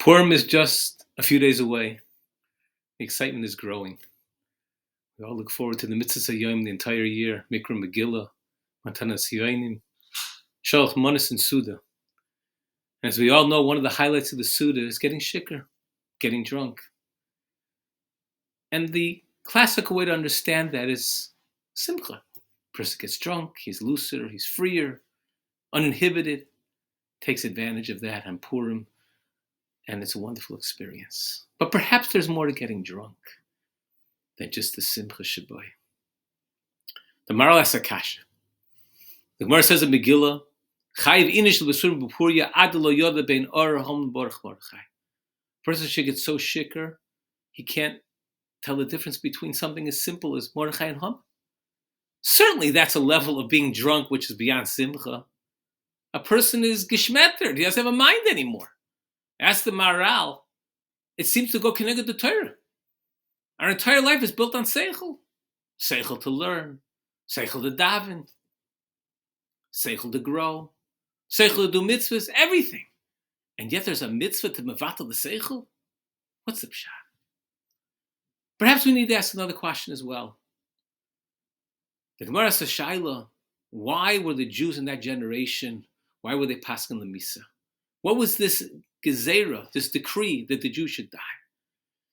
Purim is just a few days away. The excitement is growing. We all look forward to the Mitzvah Yom the entire year. Mikra Megillah, Mattan Torah, Shalach Manas and Suda. As we all know, one of the highlights of the Suda is getting shikar, getting drunk. And the classical way to understand that is simcha. A person gets drunk, he's looser, he's freer, uninhibited, takes advantage of that on Purim, and it's a wonderful experience. But perhaps there's more to getting drunk than just the simcha shaboy. The Maral asks a kasha. The Gemara says in Megillah, Chayiv inish l'basurim b'purya ad lo yoda bein or hom borach borachai. Person should get so shikar, he can't tell the difference between something as simple as Mordechai and Haman. Certainly that's a level of being drunk which is beyond simcha. A person is geshmettered, he doesn't have a mind anymore. Ask the Maral, it seems to go connected to Torah. Our entire life is built on seichel. Seichel to learn, seichel to daven, seichel to grow, seichel to do mitzvahs, everything. And yet there's a mitzvah to mevatel the seichel? What's the pshat? Perhaps we need to ask another question as well. The Gemara says, Shaila, why were the Jews in that generation, why were they paskin l'misa? What was this gezerah, this decree that the Jews should die?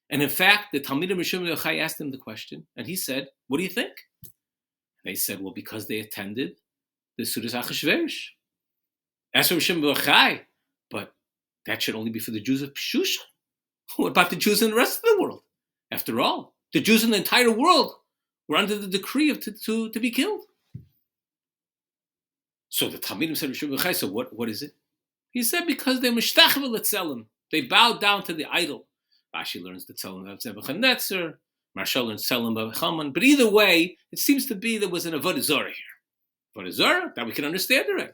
And in fact, the Talmidim Rishon Yochai asked him the question, and he said, what do you think? And they said, well, because they attended the Sudas Achashverosh. As for Rishon Yochai, but that should only be for the Jews of Shushan. What about the Jews in the rest of the world? After all, the Jews in the entire world were under the decree of to be killed. So the Talmidim said, Rishon Yochai, so what is it? He said, because they mishtachva l'tzelim. They bowed down to the idol. Rashi learns the tzelim of Nebuchadnezzar. Marshal learns tzelim of Haman. But either way, it seems to be there was an avodah zarah here. Avodah zarah, that we can understand already.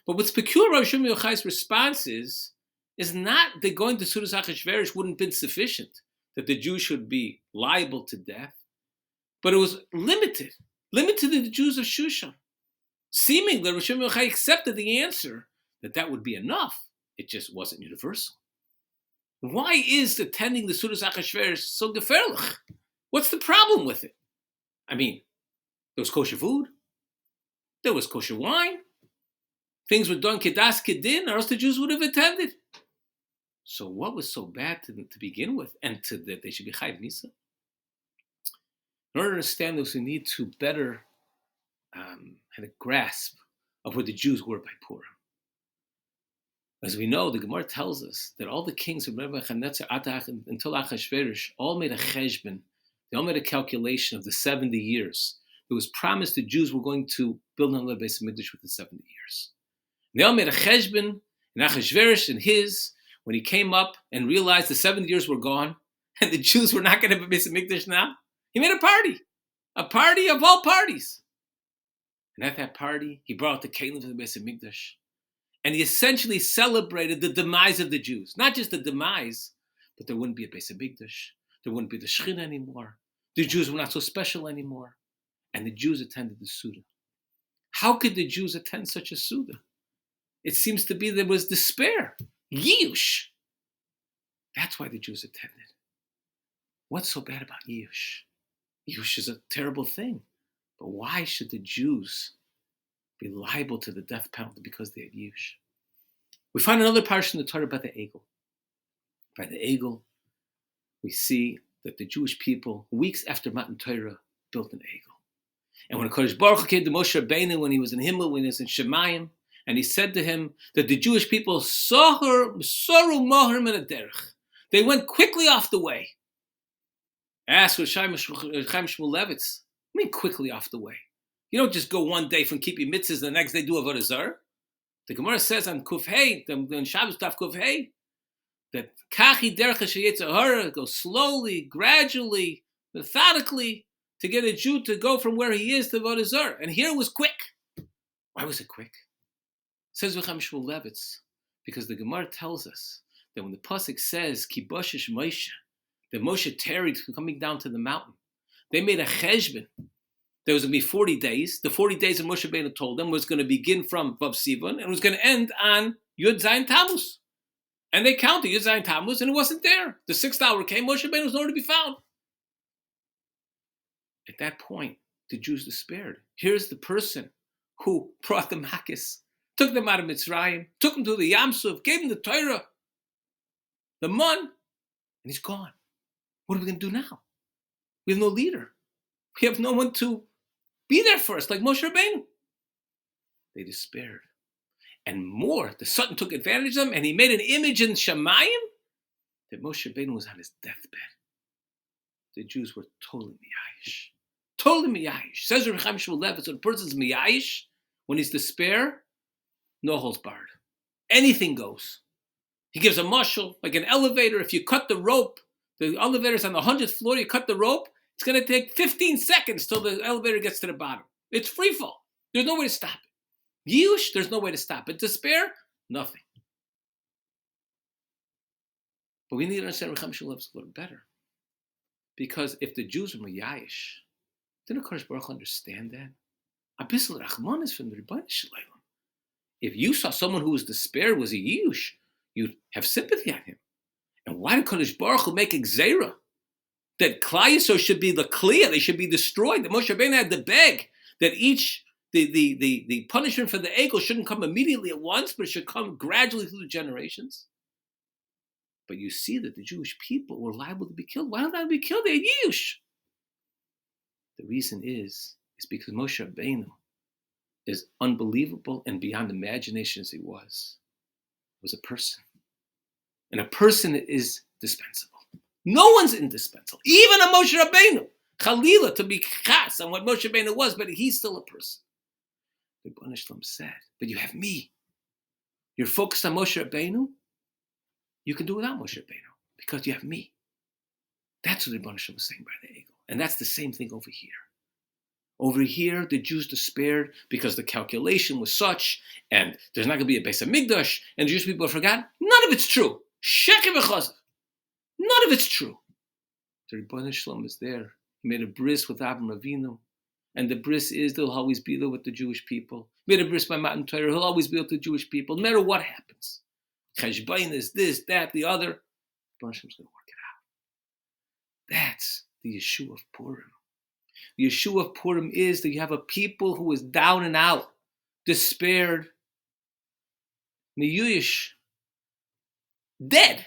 But what's peculiar about Rishon Yochai's response is not that going to Sudas Achashverosh wouldn't have been sufficient, that the Jews should be liable to death, but it was limited to the Jews of Shushan. Seemingly, Rishon Yochai accepted the answer that would be enough. It just wasn't universal. Why is attending the Sudas Achashverosh so gefährlich? What's the problem with it? I mean, there was kosher food, there was kosher wine, things were done kedas kedin, or else the Jews would have attended. So what was so bad to begin with, and that they should be chayiv misa? In order to understand this, we need to better have a grasp of where the Jews were by Purim. As we know, the Gemara tells us that all the kings of Nebuchadnezzar until Achashverosh all made a cheshbon. They all made a calculation of the 70 years. It was promised the Jews were going to build another Beis Hamikdash within 70 years. And they all made a cheshbon, and Achashverosh and when he came up and realized the 70 years were gone, and the Jews were not going to have a Beis Hamikdash now, he made a party of all parties. And at that party, he brought out the kelim for the Beis Hamikdash. And he essentially celebrated the demise of the Jews. Not just the demise, but there wouldn't be a Beis Hamikdash. There wouldn't be the Shechina anymore. The Jews were not so special anymore. And the Jews attended the Suda. How could the Jews attend such a Suda? It seems to be there was despair. Yiyush. That's why the Jews attended. What's so bad about Yiyush? Yiyush is a terrible thing. But why should the Jews be liable to the death penalty because they had Yush? We find another parsha in the Torah about the Egel. By the Egel, we see that the Jewish people, weeks after Mattan Torah, built an Egel. And when Kodesh Baruch Hu came to Moshe Rabbeinu, when he was in Himmel, when he was in Shemayim, and he said to him that the Jewish people soru mohar min haderech. They went quickly off the way. Ask Chaim Shmulevitz, I mean quickly off the way. You don't just go one day from keeping mitzvahs, the next day do avodah zarah. The Gemara says on Kuf Hey, on Shabbos Daf Kuf Hey, that kachi derech sheyetzer hara, go slowly, gradually, methodically, to get a Jew to go from where he is to avodah zarah. And here it was quick. Why was it quick? Says Chaim Shmulevitz, because the Gemara tells us that when the pasuk says kiboshish Moshe, that Moshe tarried coming down to the mountain, they made a cheshbon. There was going to be 40 days. The 40 days that Moshe Rabbeinu told them was going to begin from Vav Sivan and was going to end on Yud Zayin Tammuz. And they counted Yud Tammuz, and it wasn't there. The 6th hour came, Moshe Rabbeinu was nowhere to be found. At that point, the Jews despaired. Here's the person who brought the Makkis, took them out of Mitzrayim, took them to the Yam Suf, gave them the Torah, the Mun, and he's gone. What are we going to do now? We have no leader. We have no one to be there for us, like Moshe Rabbeinu. They despaired. And more, the Sultan took advantage of them, and he made an image in Shemayim that Moshe Rabbeinu was on his deathbed. The Jews were totally miyayish. Totally miyayish. Says Reb Chaim Shmuel Lev, when a person's miyayish, when he's despair, no holds barred. Anything goes. He gives a mashal, like an elevator. If you cut the rope, the elevator's on the 100th floor, you cut the rope, it's going to take 15 seconds till the elevator gets to the bottom. It's free fall. There's no way to stop it. Yush, there's no way to stop it. Despair, nothing. But we need to understand Reb Chaim Shmuel Lev a little better. Because if the Jews were miyayish, didn't Kodesh Baruch Hu understand that? Abisal Rachman is from the Rebbeinu Shalom. If you saw someone who was despair, was a yush, you'd have sympathy on him. And why did Kodesh Baruch Hu make a gzeira that Klal Yisrael should be the kliya, they should be destroyed? That Moshe Rabbeinu had to beg that each the punishment for the egel shouldn't come immediately at once, but it should come gradually through the generations. But you see that the Jewish people were liable to be killed. Why not be killed? They're yush. The reason is because Moshe Rabbeinu is unbelievable and beyond imagination as he was a person. And a person is dispensable. No one's indispensable. Even a Moshe Rabbeinu. Chalila, to be chas on what Moshe Rabbeinu was, but he's still a person. The Rebbeinu Shalom said, but you have me. You're focused on Moshe Rabbeinu. You can do without Moshe Rabbeinu because you have me. That's what the Rebbeinu Shalom was saying by the Egel. And that's the same thing over here. Over here, the Jews despaired because the calculation was such, and there's not going to be a Beis HaMikdash, and the Jewish people have forgotten. None of it's true. Sheker v'chazav. None of it's true. The Rebbeinu Shalom is there. He made a bris with Avraham Avinu, and the bris is they'll always be there with the Jewish people. He made a bris by Mattan Torah. He'll always be with the Jewish people, no matter what happens. Cheshbain is this, that, the other. The Rebbeinu Shalom's going to work it out. That's the Yeshua of Purim. The Yeshua of Purim is that you have a people who is down and out, despaired, miyuyish, dead,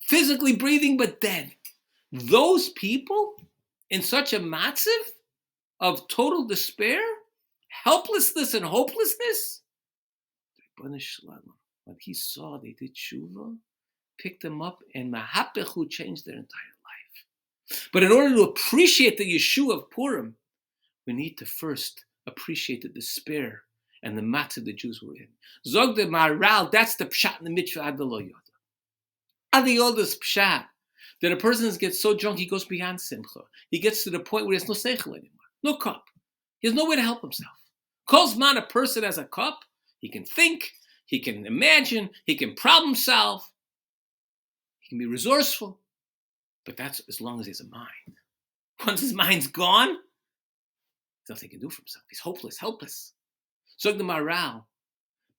physically breathing but dead. Those people in such a matziv of total despair, helplessness and hopelessness, when he saw they did tshuva, picked them up, and Mahapechu changed their entire life. But in order to appreciate the Yeshua of Purim, we need to first appreciate the despair and the matzah the Jews were in. Zog de Maral, that's the pshat in the mitzvah Adalo Yoda. Adiyolda's pshat, that a person gets so drunk he goes beyond simcha. He gets to the point where he has no seichel anymore, no cup. He has no way to help himself. Calls man a person as a cup, he can think, he can imagine, he can problem solve, he can be resourceful, but that's as long as he has a mind. Once his mind's gone, there's nothing he can do for himself. He's hopeless, helpless. So the Maral,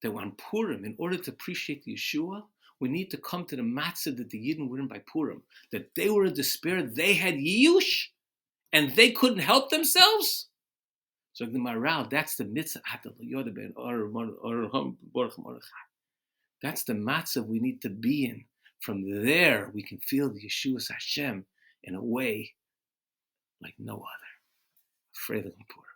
that on Purim, in order to appreciate the Yeshua, we need to come to the matzah that the Yidden were in by Purim, that they were in despair, they had yiyush, and they couldn't help themselves. So the Maral, that's the mitzvah. That's the matzah we need to be in. From there, we can feel the Yeshua's Hashem in a way like no other. Afraid of Purim.